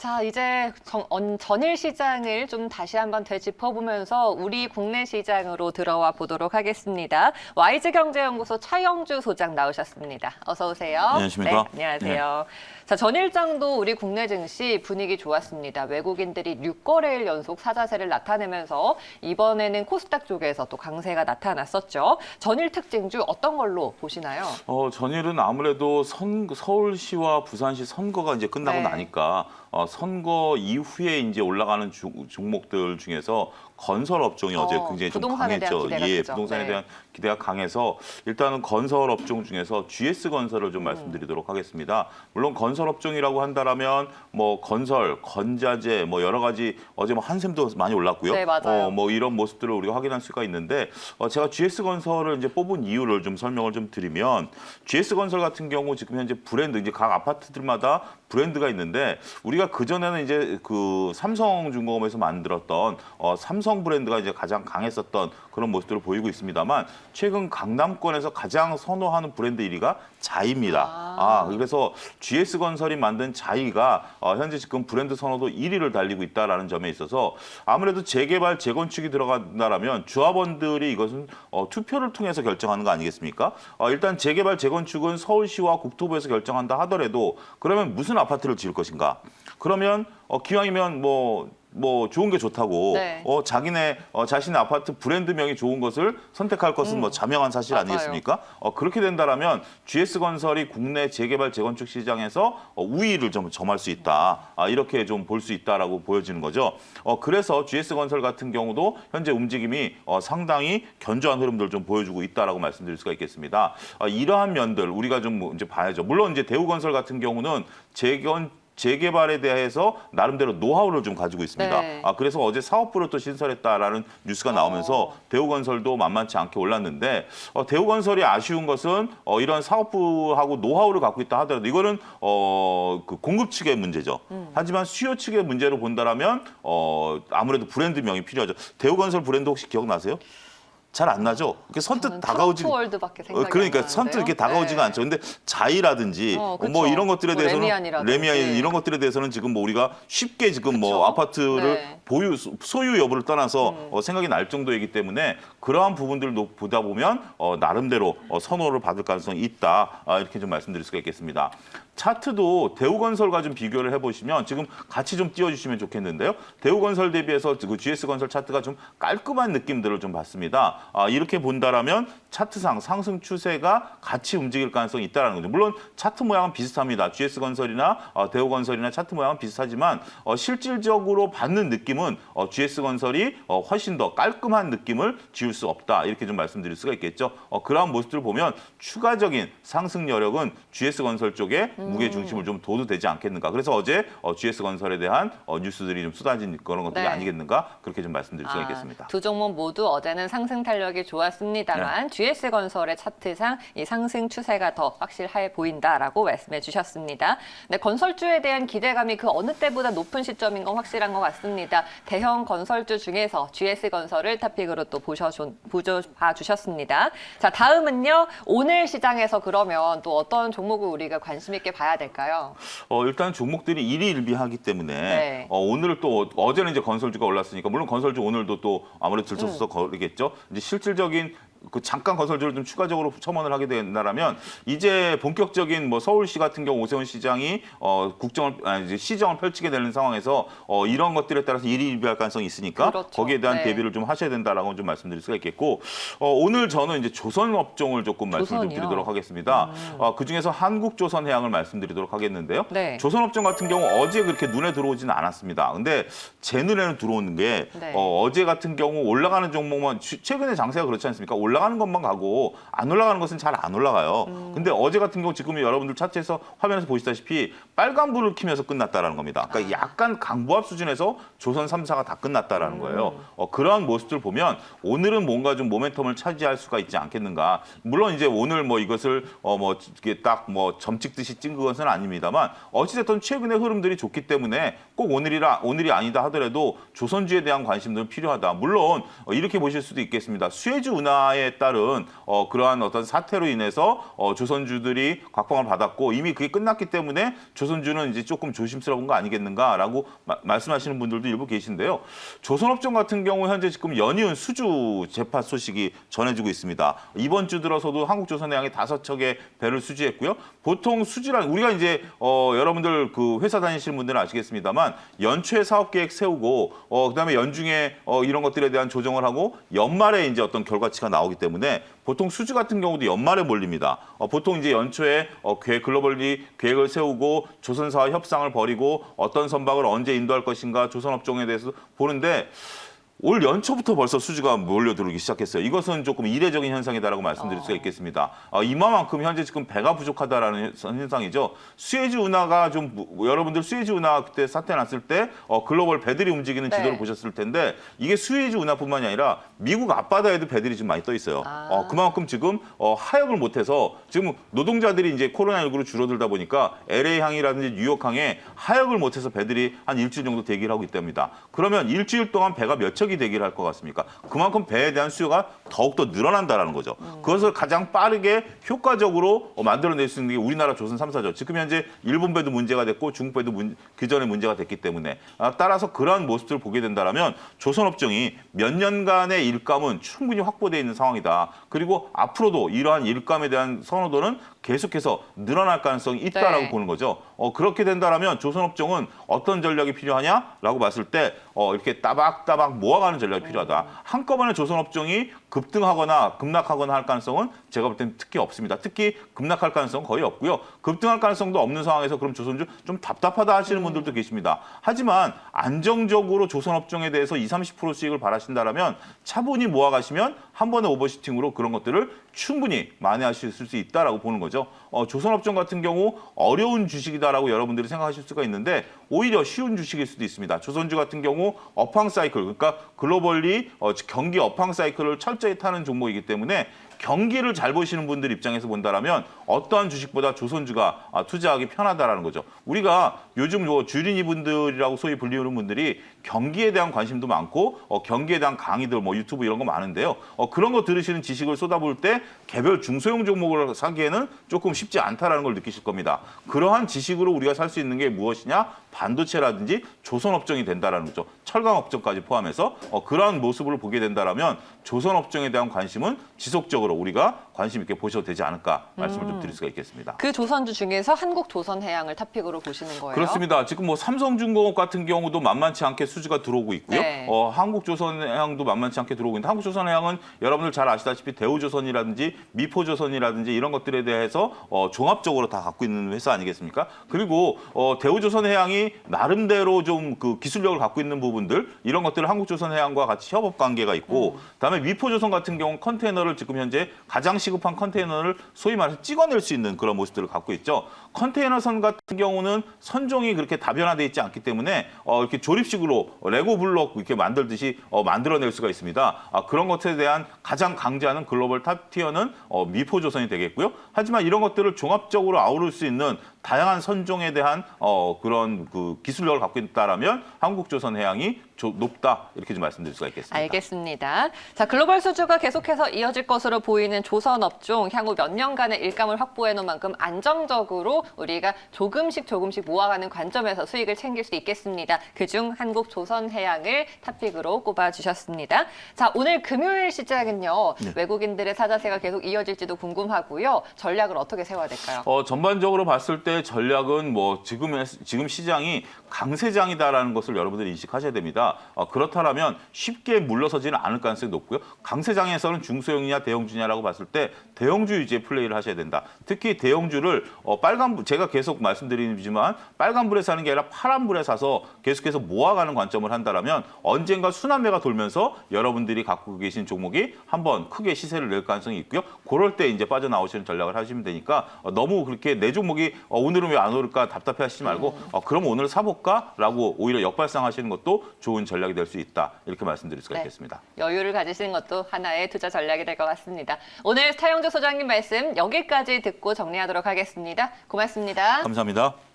자, 이제 전일 시장을 좀 다시 한번 되짚어보면서 우리 국내 시장으로 들어와 보도록 하겠습니다. YG경제연구소 차영주 소장 나오셨습니다. 어서 오세요. 안녕하십니까? 네, 안녕하세요. 자, 전일장도 우리 국내 증시 분위기 좋았습니다. 외국인들이 6거래일 연속 사자세를 나타내면서 이번에는 코스닥 쪽에서 또 강세가 나타났었죠. 전일 특징주 어떤 걸로 보시나요? 전일은 아무래도 서울시와 부산시 선거가 이제 끝나고 네. 나니까 선거 이후에 이제 올라가는 종목들 중에서 건설 업종이 어제 굉장히 좀 부동산에 대한 강했죠. 기대가 예, 크죠. 부동산에 네. 대한 기대가 강해서 일단은 건설 업종 중에서 GS건설을 좀 말씀드리도록 하겠습니다. 물론 건설 업종이라고 한다라면 뭐 건설, 건자재 뭐 여러 가지 어제 뭐 한샘도 많이 올랐고요. 네, 맞아요. 뭐 이런 모습들을 우리가 확인할 수가 있는데 제가 GS건설을 이제 뽑은 이유를 좀 설명을 좀 드리면 GS건설 같은 경우 지금 현재 브랜드 이제 각 아파트들마다 브랜드가 있는데 우리가 그전에는 이제 그 삼성중공업에서 만들었던 삼성 브랜드가 이제 가장 강했었던 그런 모습들을 보이고 있습니다만 최근 강남권에서 가장 선호하는 브랜드 1위가 자이입니다. 그래서 GS건설이 만든 자이가 현재 지금 브랜드 선호도 1위를 달리고 있다라는 점에 있어서 아무래도 재개발, 재건축이 들어간다라면 조합원들이 이것은 투표를 통해서 결정하는 거 아니겠습니까? 일단 재개발, 재건축은 서울시와 국토부에서 결정한다 하더라도 그러면 무슨 아파트를 지을 것인가? 그러면 기왕이면 뭐 좋은 게 좋다고 네. 자신의 아파트 브랜드명이 좋은 것을 선택할 것은 뭐 자명한 사실 맞아요. 아니겠습니까? 그렇게 된다라면 GS건설이 국내 재개발 재건축 시장에서 우위를 좀 점할 수 있다. 이렇게 좀 볼 수 있다라고 보여지는 거죠. 그래서 GS건설 같은 경우도 현재 움직임이 상당히 견조한 흐름들을 좀 보여주고 있다라고 말씀드릴 수가 있겠습니다. 이러한 면들 우리가 좀 이제 봐야죠. 물론 이제 대우건설 같은 경우는 재개발에 대해서 나름대로 노하우를 좀 가지고 있습니다. 네. 그래서 어제 사업부를 또 신설했다라는 뉴스가 나오면서 대우건설도 만만치 않게 올랐는데 대우건설이 아쉬운 것은 이런 사업부하고 노하우를 갖고 있다 하더라도 이거는 그 공급 측의 문제죠. 하지만 수요 측의 문제로 본다라면 아무래도 브랜드명이 필요하죠. 대우건설 브랜드 혹시 기억나세요? 잘 안 나죠? 선뜻 다가오지. 트로트월드밖에 생각이 그러니까 안 나는데요. 선뜻 이렇게 다가오지가 네. 않죠. 근데 자이라든지 그쵸. 뭐 이런 것들에 뭐 대해서는 레미안이라든지. 이런 것들에 대해서는 지금 뭐 우리가 쉽게 지금 뭐 그쵸. 아파트를 네. 소유 여부를 떠나서 생각이 날 정도이기 때문에 그러한 부분들을 보다 보면 나름대로 선호를 받을 가능성이 있다. 이렇게 좀 말씀드릴 수가 있겠습니다. 차트도 대우건설과 좀 비교를 해보시면 지금 같이 좀 띄워주시면 좋겠는데요. 대우건설 대비해서 그 GS건설 차트가 좀 깔끔한 느낌들을 좀 받습니다. 이렇게 본다라면 차트상 상승 추세가 같이 움직일 가능성이 있다는 거죠. 물론 차트 모양은 비슷합니다. GS건설이나 대우건설이나 차트 모양은 비슷하지만 실질적으로 받는 느낌은 GS건설이 훨씬 더 깔끔한 느낌을 지울 수 없다. 이렇게 좀 말씀드릴 수가 있겠죠. 그러한 모습들을 보면 추가적인 상승 여력은 GS건설 쪽에 무게 중심을 좀 둬도 되지 않겠는가. 그래서 어제 GS건설에 대한 뉴스들이 좀 쏟아진 그런 것들이 네. 아니겠는가. 그렇게 좀 말씀드릴 수가 있겠습니다. 두 종목 모두 어제는 상승 탄력이 좋았습니다만 GS건설의 차트상 이 상승 추세가 더 확실해 보인다라고 말씀해 주셨습니다. 네, 건설주에 대한 기대감이 그 어느 때보다 높은 시점인 건 확실한 것 같습니다. 대형 건설주 중에서 GS건설을 탑픽으로 또 보셔봐 주셨습니다. 자, 다음은요. 오늘 시장에서 그러면 또 어떤 종목을 우리가 관심 있게 봐야 될까요? 일단 종목들이 일희일비하기 때문에 네. 오늘 또 어제는 이제 건설주가 올랐으니까 물론 건설주 오늘도 또 아무래도 들쳐서 거리겠죠. 이제 실질적인 그 잠깐 건설주를 좀 추가적으로 첨언을 하게 된다라면 이제 본격적인 뭐 서울시 같은 경우 오세훈 시장이 이제 시정을 펼치게 되는 상황에서 이런 것들에 따라서 일희일비할 가능성이 있으니까 그렇죠. 거기에 대한 네. 대비를 좀 하셔야 된다라고 좀 말씀드릴 수가 있겠고 오늘 저는 이제 조선 업종을 조금 말씀을 좀 조선이요? 드리도록 하겠습니다. 그 중에서 한국조선해양을 말씀드리도록 하겠는데요. 네. 조선 업종 같은 경우 어제 그렇게 눈에 들어오지는 않았습니다. 근데 제 눈에는 들어오는 게 네. 어제 같은 경우 올라가는 종목만 최근에 장세가 그렇지 않습니까? 올라가는 것만 가고 안 올라가는 것은 잘 안 올라가요. 근데 어제 같은 경우 지금 여러분들 차트에서 화면에서 보시다시피 빨간불을 켜면서 끝났다라는 겁니다. 그러니까 약간 강보합 수준에서 조선 3사가 다 끝났다라는 거예요. 그러한 모습들 보면 오늘은 뭔가 좀 모멘텀을 차지할 수가 있지 않겠는가. 물론 이제 오늘 뭐 이것을 이게 딱 뭐 점찍듯이 찍은 것은 아닙니다만 어찌됐든 최근의 흐름들이 좋기 때문에 꼭 오늘이 아니다 하더라도 조선주에 대한 관심들은 필요하다. 물론 이렇게 보실 수도 있겠습니다. 수혜주 운하의 인하에 따른 그러한 어떤 사태로 인해서 조선주들이 각광을 받았고 이미 그게 끝났기 때문에 조선주는 이제 조금 조심스러운 거 아니겠는가라고 말씀하시는 분들도 일부 계신데요. 조선업종 같은 경우 현재 지금 연이은 수주 재파 소식이 전해지고 있습니다. 이번 주 들어서도 한국조선해양이 5척의 배를 수주했고요. 보통 수주란 우리가 이제 여러분들 그 회사 다니시는 분들은 아시겠습니다만 연초에 사업 계획 세우고 그다음에 연중에 이런 것들에 대한 조정을 하고 연말에 이제 어떤 결과치가 나오기 때문에 보통 수주 같은 경우도 연말에 몰립니다. 보통 이제 연초에 글로벌리 계획을 세우고 조선사와 협상을 벌이고 어떤 선박을 언제 인도할 것인가 조선업종에 대해서 보는데 올 연초부터 벌써 수주가 몰려들기 시작했어요. 이것은 조금 이례적인 현상이다라고 말씀드릴 수가 있겠습니다. 이만큼 현재 지금 배가 부족하다라는 현상이죠. 수에즈 운하가 좀 여러분들 수에즈 운하 그때 사태 났을 때 글로벌 배들이 움직이는 네. 지도를 보셨을 텐데 이게 수에즈 운하뿐만이 아니라 미국 앞바다에도 배들이 좀 많이 떠 있어요. 그만큼 지금 하역을 못해서 지금 노동자들이 이제 코로나19로 줄어들다 보니까 LA항이라든지 뉴욕항에 하역을 못해서 배들이 한 일주일 정도 대기를 하고 있답니다. 그러면 일주일 동안 배가 몇 척이 대기를 할 것 같습니까? 그만큼 배에 대한 수요가 더욱더 늘어난다라는 거죠. 그것을 가장 빠르게 효과적으로 만들어낼 수 있는 게 우리나라 조선 3사죠. 지금 현재 일본 배도 문제가 됐고 중국 배도 그 전에 문제가 됐기 때문에 따라서 그러한 모습들을 보게 된다면 조선업종이 몇 년간의 일감은 충분히 확보되어 있는 상황이다. 그리고 앞으로도 이러한 일감에 대한 선호도는 계속해서 늘어날 가능성이 있다라고 네. 보는 거죠. 그렇게 된다면 조선업종은 어떤 전략이 필요하냐라고 봤을 때 이렇게 따박따박 모아가는 전략이 필요하다. 한꺼번에 조선업종이 급등하거나 급락하거나 할 가능성은 제가 볼 때는 특히 없습니다. 특히 급락할 가능성은 거의 없고요. 급등할 가능성도 없는 상황에서 그럼 조선주 좀 답답하다 하시는 분들도 계십니다. 하지만 안정적으로 조선업종에 대해서 20-30% 수익을 바라신다면 차분히 모아가시면 한 번의 오버슈팅으로 그런 것들을 충분히 만회하실 수 있다라고 보는 거죠. 조선업종 같은 경우 어려운 주식이다라고 여러분들이 생각하실 수가 있는데 오히려 쉬운 주식일 수도 있습니다. 조선주 같은 경우 업황 사이클, 그러니까 글로벌리 경기 업황 사이클을 철저히 타는 종목이기 때문에 경기를 잘 보시는 분들 입장에서 본다라면 어떠한 주식보다 조선주가 투자하기 편하다라는 거죠. 우리가 요즘 주린이 분들이라고 소위 불리우는 분들이 경기에 대한 관심도 많고 경기에 대한 강의들 유튜브 이런 거 많은데요. 그런 거 들으시는 지식을 쏟아부을 때 개별 중소형 종목을 사기에는 조금 쉽지 않다라는 걸 느끼실 겁니다. 그러한 지식으로 우리가 살 수 있는 게 무엇이냐? 반도체라든지 조선업종이 된다라는 거죠. 철강업종까지 포함해서 그러한 모습을 보게 된다라면 조선업종에 대한 관심은 지속적으로 우리가 관심 있게 보셔도 되지 않을까 말씀을 좀 드릴 수가 있겠습니다. 그 조선주 중에서 한국조선해양을 탑픽으로 보시는 거예요? 그렇습니다. 지금 삼성중공업 같은 경우도 만만치 않게 수주가 들어오고 있고요. 네. 한국조선해양도 만만치 않게 들어오고 있는데 한국조선해양은 여러분들 잘 아시다시피 대우조선이라든지 미포조선이라든지 이런 것들에 대해서 종합적으로 다 갖고 있는 회사 아니겠습니까? 그리고 대우조선해양이 나름대로 좀 그 기술력을 갖고 있는 부분들 이런 것들을 한국조선해양과 같이 협업 관계가 있고 그다음에 미포조선 같은 경우 컨테이너를 지금 현재 가장 시급한 컨테이너를 소위 말해서 찍어낼 수 있는 그런 모습들을 갖고 있죠. 컨테이너선 같은 경우는 선종이 그렇게 다변화되어 있지 않기 때문에 이렇게 조립식으로 레고 블록 이렇게 만들듯이 만들어낼 수가 있습니다. 그런 것에 대한 가장 강자는 글로벌 탑티어는 미포조선이 되겠고요. 하지만 이런 것들을 종합적으로 아우를 수 있는 다양한 선종에 대한 그런 그 기술력을 갖고 있다라면 한국조선해양이 높다 이렇게 좀 말씀드릴 수가 있겠습니다. 알겠습니다. 자, 글로벌 수주가 계속해서 이어질 것으로 보이는 조선업종 향후 몇 년간의 일감을 확보해 놓은 만큼 안정적으로 우리가 조금씩 모아가는 관점에서 수익을 챙길 수 있겠습니다. 그중 한국조선해양을 탑픽으로 꼽아주셨습니다. 자, 오늘 금요일 시장은요. 네. 외국인들의 사자세가 계속 이어질지도 궁금하고요. 전략을 어떻게 세워야 될까요? 전반적으로 봤을 때 전략은 지금 시장이 강세장이다라는 것을 여러분들이 인식하셔야 됩니다. 그렇다면 쉽게 물러서지는 않을 가능성이 높고요. 강세장에서는 중소형이냐 대형주냐라고 봤을 때 대형주 위주의 플레이를 하셔야 된다. 특히 대형주를 빨간불, 제가 계속 말씀드리지만 빨간불에 사는 게 아니라 파란불에 사서 계속해서 모아가는 관점을 한다면 언젠가 순환매가 돌면서 여러분들이 갖고 계신 종목이 한번 크게 시세를 낼 가능성이 있고요. 그럴 때 이제 빠져나오시는 전략을 하시면 되니까 너무 그렇게 내 종목이 오늘은 왜 안 오를까 답답해 하시지 말고 그럼 오늘 사볼까라고 오히려 역발상하시는 것도 좋은 전략이 될 수 있다. 이렇게 말씀드릴 수가 있겠습니다. 여유를 가지시는 것도 하나의 투자 전략이 될 것 같습니다. 오늘 차영주 소장님 말씀 여기까지 듣고 정리하도록 하겠습니다. 고맙습니다. 감사합니다.